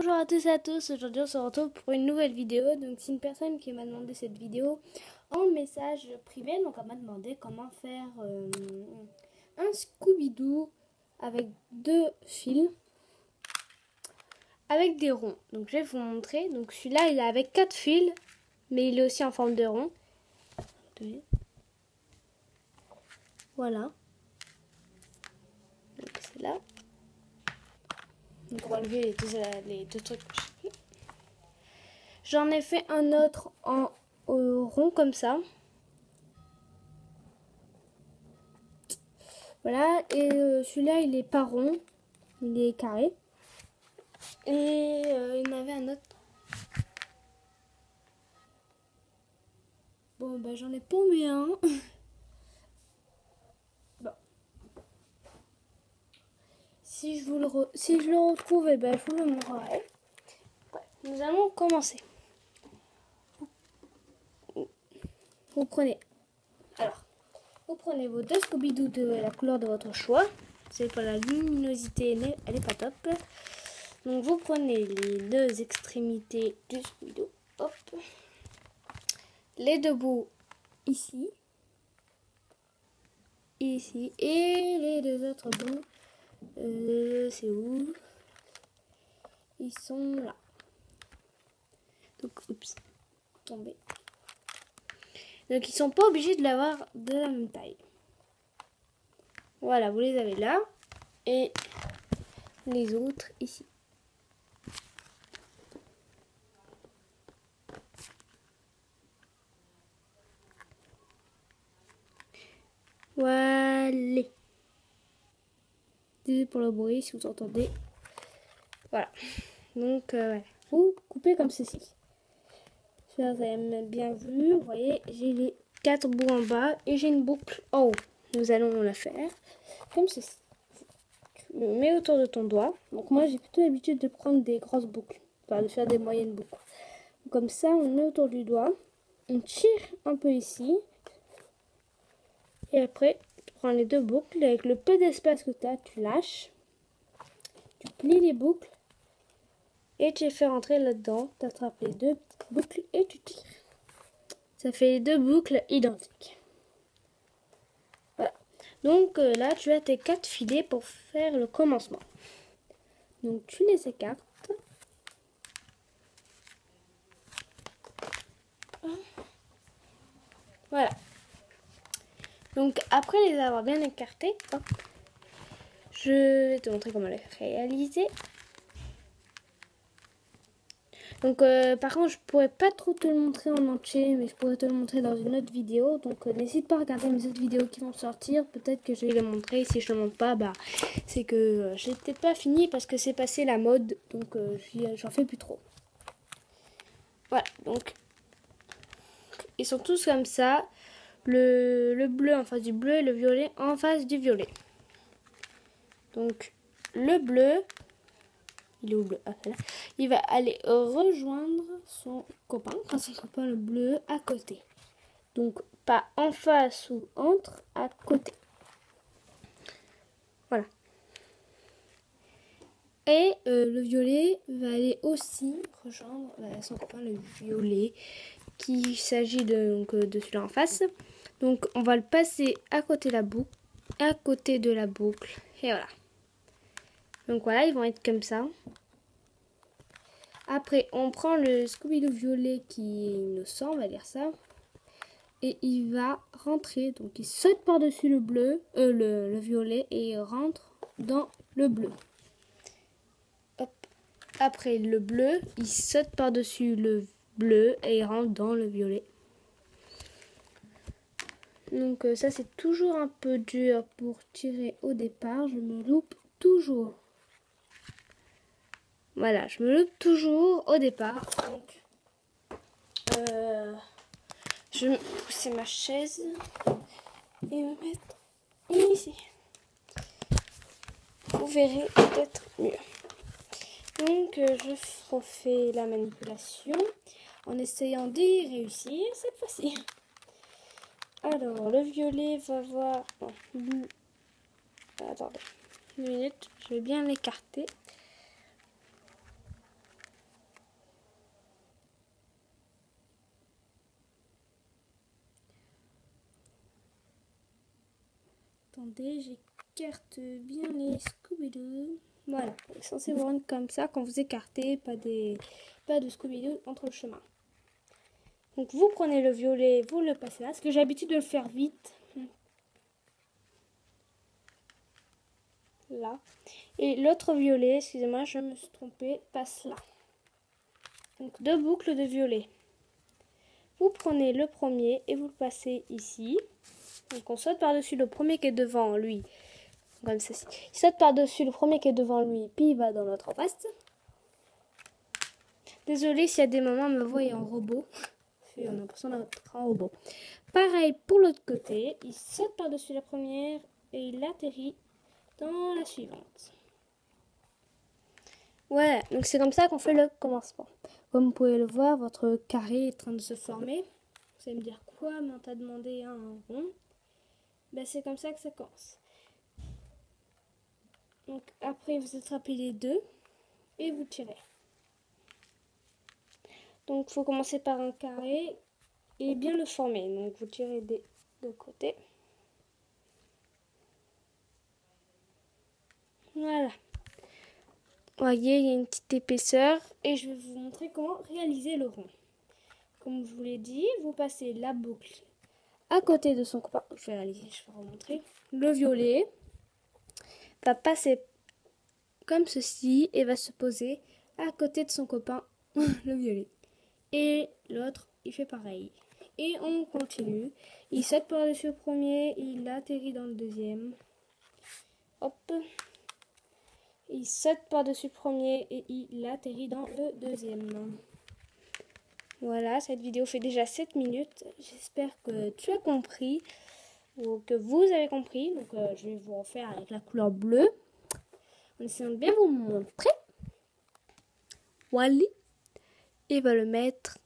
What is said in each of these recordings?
Bonjour à tous et à tous, aujourd'hui on se retrouve pour une nouvelle vidéo. Donc c'est une personne qui m'a demandé cette vidéo en message privé. Donc elle m'a demandé comment faire un Scooby-Doo avec deux fils avec des ronds. Donc je vais vous montrer. Donc celui-là il est avec 4 fils, mais il est aussi en forme de rond. Voilà. Donc c'est là. Donc on va enlever les deux trucs. J'en ai fait un autre en rond comme ça. Voilà, et celui-là il est pas rond, il est carré. Et il y en avait un autre. Bon bah j'en ai paumé un. Bon. Si je le retrouve, et ben je vous le montrerai. Ouais, nous allons commencer. Vous prenez vos deux Scooby-Doo de la couleur de votre choix. C'est pas la luminosité, elle est pas top. Donc vous prenez les deux extrémités du Scooby-Doo. Hop. Les deux bouts ici. Ici. Et les deux autres bouts. C'est où? Ils sont là. Donc, oups. Tombé. Donc ils sont pas obligés de l'avoir de la même taille. Voilà, vous les avez là. Et les autres ici. Voilà. Désolé pour le bruit si vous entendez. Voilà. Donc vous coupez comme ceci. Ça, vous avez bien vu. Vous voyez, j'ai les 4 bouts en bas et j'ai une boucle en haut. Nous allons la faire comme ceci. Tu le mets autour de ton doigt. Donc moi j'ai plutôt l'habitude de prendre des grosses boucles, enfin de faire des moyennes boucles. Comme ça, on met autour du doigt, on tire un peu ici, et après tu prends les deux boucles, avec le peu d'espace que tu as, tu lâches, tu plies les boucles, et tu les fais rentrer là-dedans, tu attrapes les deux petites boucles et tu tires. Ça fait les deux boucles identiques. Voilà. Donc là, tu as tes 4 filets pour faire le commencement. Donc tu les écartes. Voilà. Donc après les avoir bien écartés, hop, je vais te montrer comment les réaliser. Donc par contre je pourrais pas trop te le montrer en entier, mais je pourrais te le montrer dans une autre vidéo. Donc n'hésite pas à regarder mes autres vidéos qui vont sortir. Peut-être que je vais les montrer. Si je ne le montre pas, bah c'est que j'ai peut-être pas fini parce que c'est passé la mode. Donc j'en fais plus trop. Voilà, donc ils sont tous comme ça. Le bleu en face du bleu et le violet en face du violet. Donc le bleu, il est où le bleu? Ah, là. Il va aller rejoindre son copain, quand son copain le bleu à côté. Donc pas en face ou entre, à côté. Voilà. Et le violet va aller aussi rejoindre son copain le violet, qu'il s'agit de celui-là en face. Donc on va le passer à côté de la boucle, et voilà. Donc voilà, ils vont être comme ça. Après, on prend le Scooby-Doo violet qui est innocent, on va dire ça. Et il va rentrer, donc il saute par-dessus le bleu, le violet, et il rentre dans le bleu. Hop. Après le bleu, il saute par-dessus le bleu et il rentre dans le violet. Donc ça c'est toujours un peu dur pour tirer au départ, je me loupe toujours. Voilà, je me loupe toujours au départ. Donc, je vais pousser ma chaise et me mettre ici. Vous verrez peut-être mieux. Donc, je refais la manipulation en essayant d'y réussir cette fois-ci. Alors, le violet va voir... Non, attendez, une minute, je vais bien l'écarter. Attendez, j'écarte bien les Scooby-Doo. Voilà, c'est censé vous rendre comme ça quand vous écartez, pas de Scooby-Doo entre le chemin. Donc vous prenez le violet, vous le passez là, parce que j'ai l'habitude de le faire vite. Là. Et l'autre violet, excusez-moi, je me suis trompée, passe là. Donc 2 boucles de violet. Vous prenez le premier et vous le passez ici. Donc on saute par-dessus le premier qui est devant lui. Comme ceci. Il saute par-dessus le premier qui est devant lui, puis il va dans l'autre face. Désolée s'il y a des moments me voient en robot. On a l'impression d'être un robot. Pareil pour l'autre côté. Il saute par-dessus la première et il atterrit dans la suivante. Voilà, donc c'est comme ça qu'on fait le commencement. Comme vous pouvez le voir, votre carré est en train de se former. Vous allez me dire quoi, mais on t'a demandé un rond. Ben, c'est comme ça que ça commence. Donc après vous attrapez les deux et vous tirez. Donc il faut commencer par un carré et bien le former. Donc vous tirez des deux côtés. Voilà. Vous voyez, il y a une petite épaisseur et je vais vous montrer comment réaliser le rond. Comme je vous l'ai dit, vous passez la boucle à côté de son copain. Je vais vous montrer. Le violet va passer comme ceci et va se poser à côté de son copain, le violet. Et l'autre, il fait pareil. Et on continue. Il saute par-dessus le premier, il atterrit dans le deuxième. Hop. Il saute par-dessus le premier et il atterrit dans le deuxième. Voilà, cette vidéo fait déjà 7 minutes. J'espère que tu as compris ou que vous avez compris. Donc je vais vous refaire avec la couleur bleue. En essayant de bien vous montrer. Voilà. Et va le mettre.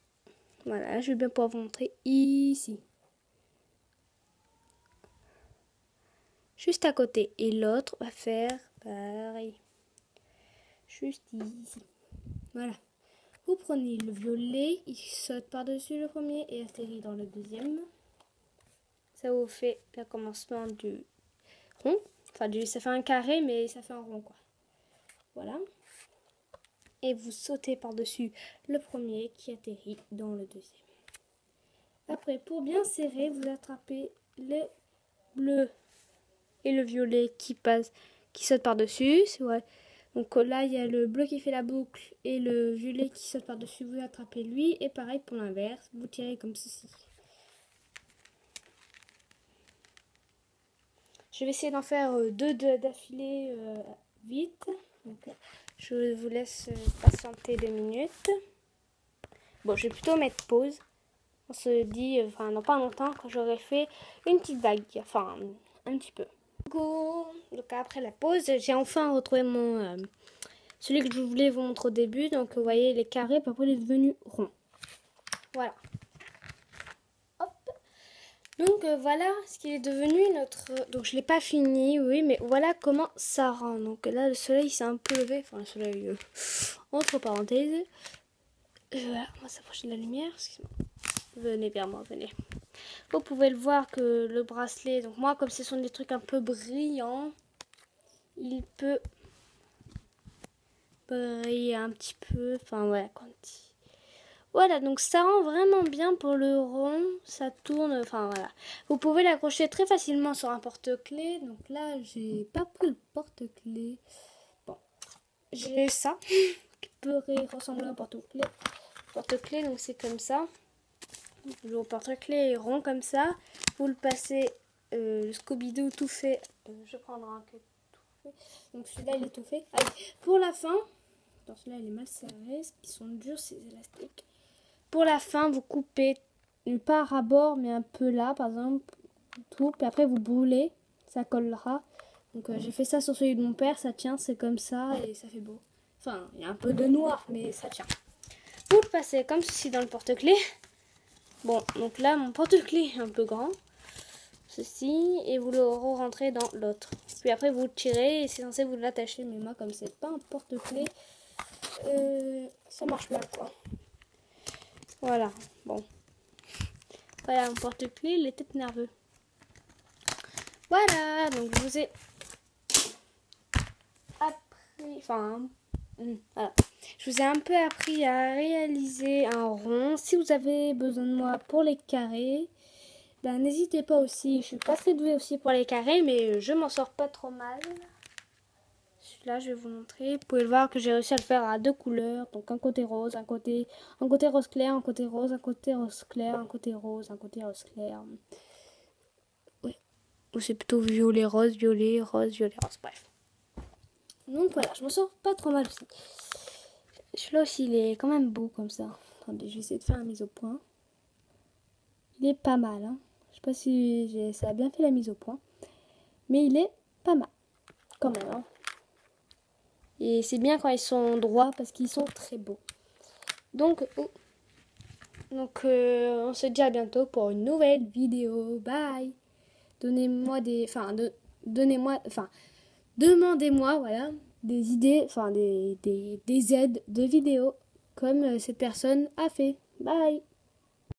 Voilà, je vais bien pouvoir vous montrer ici. Juste à côté. Et l'autre va faire pareil. Juste ici. Voilà. Vous prenez le violet, il saute par-dessus le premier et atterrit dans le deuxième. Ça vous fait le commencement du rond. Enfin, ça fait un carré, mais ça fait un rond, quoi. Voilà. Et vous sautez par-dessus le premier qui atterrit dans le deuxième. Après, pour bien serrer, vous attrapez le bleu et le violet qui saute par-dessus. Ouais. Donc là, il y a le bleu qui fait la boucle et le violet qui saute par-dessus. Vous attrapez lui. Et pareil pour l'inverse. Vous tirez comme ceci. Je vais essayer d'en faire deux d'affilée vite. Donc, je vous laisse patienter 2 minutes. Bon, je vais plutôt mettre pause. On se dit, enfin, dans pas longtemps, quand j'aurai fait une petite vague. Enfin, un petit peu. Donc après la pause, j'ai enfin retrouvé celui que je voulais vous montrer au début. Donc vous voyez les carrés, puis après il est devenu rond. Voilà. Hop. Donc voilà ce qu'il est devenu notre. Donc je l'ai pas fini, oui, mais voilà comment ça rend. Donc là le soleil s'est un peu levé, enfin le soleil entre parenthèses. Voilà, on va s'approcher de la lumière. Venez vers moi, venez. Vous pouvez le voir que le bracelet, donc moi comme ce sont des trucs un peu brillants, il peut briller un petit peu, enfin voilà, voilà, donc ça rend vraiment bien pour le rond, ça tourne, enfin voilà. Vous pouvez l'accrocher très facilement sur un porte-clés, donc là j'ai pas pris le porte-clés. Bon, j'ai ça qui peut ressembler à un porte-clés. Porte-clés, donc c'est comme ça. Le porte-clés est rond comme ça. Vous le passez, le Scooby-Doo tout fait. Je prendrai un que tout fait. Donc celui-là il est tout fait. Allez, pour la fin, celui-là il est mal serré, ils sont durs ces élastiques. Pour la fin, vous coupez pas à bord, mais un peu là, par exemple, tout. Puis après vous brûlez, ça collera. Donc j'ai fait ça sur celui de mon père, ça tient, c'est comme ça et ça fait beau. Enfin, il y a un peu de noir, mais ça tient. Vous le passez comme ceci dans le porte-clés. Bon, donc là, mon porte-clés est un peu grand. Ceci, et vous le rentrez dans l'autre. Puis après, vous le tirez et c'est censé vous l'attacher. Mais moi, comme c'est pas un porte-clés, ça marche pas, quoi. Voilà, bon. Voilà, mon porte-clés, il est peut-être nerveux. Voilà, donc je vous ai appris, voilà. Je vous ai un peu appris à réaliser un rond. Si vous avez besoin de moi pour les carrés, ben n'hésitez pas aussi. Je suis pas très douée aussi pour les carrés, mais je m'en sors pas trop mal. Celui-là, je vais vous montrer. Vous pouvez le voir que j'ai réussi à le faire à deux couleurs. Donc un côté rose, un côté rose clair, un côté rose, un côté rose clair, un côté rose, un côté rose clair. Oui. Ou c'est plutôt violet, rose, rose, bref. Donc voilà, je m'en sors pas trop mal aussi. Celui-là aussi, il est quand même beau comme ça. Attendez, je vais essayer de faire la mise au point. Il est pas mal, hein. Je sais pas si ça a bien fait la mise au point. Mais il est pas mal, quand même, hein. Et c'est bien quand ils sont droits parce qu'ils sont très beaux. Donc, on se dit à bientôt pour une nouvelle vidéo. Bye. Donnez-moi demandez-moi, voilà, des idées, des aides de vidéos comme cette personne a fait. Bye.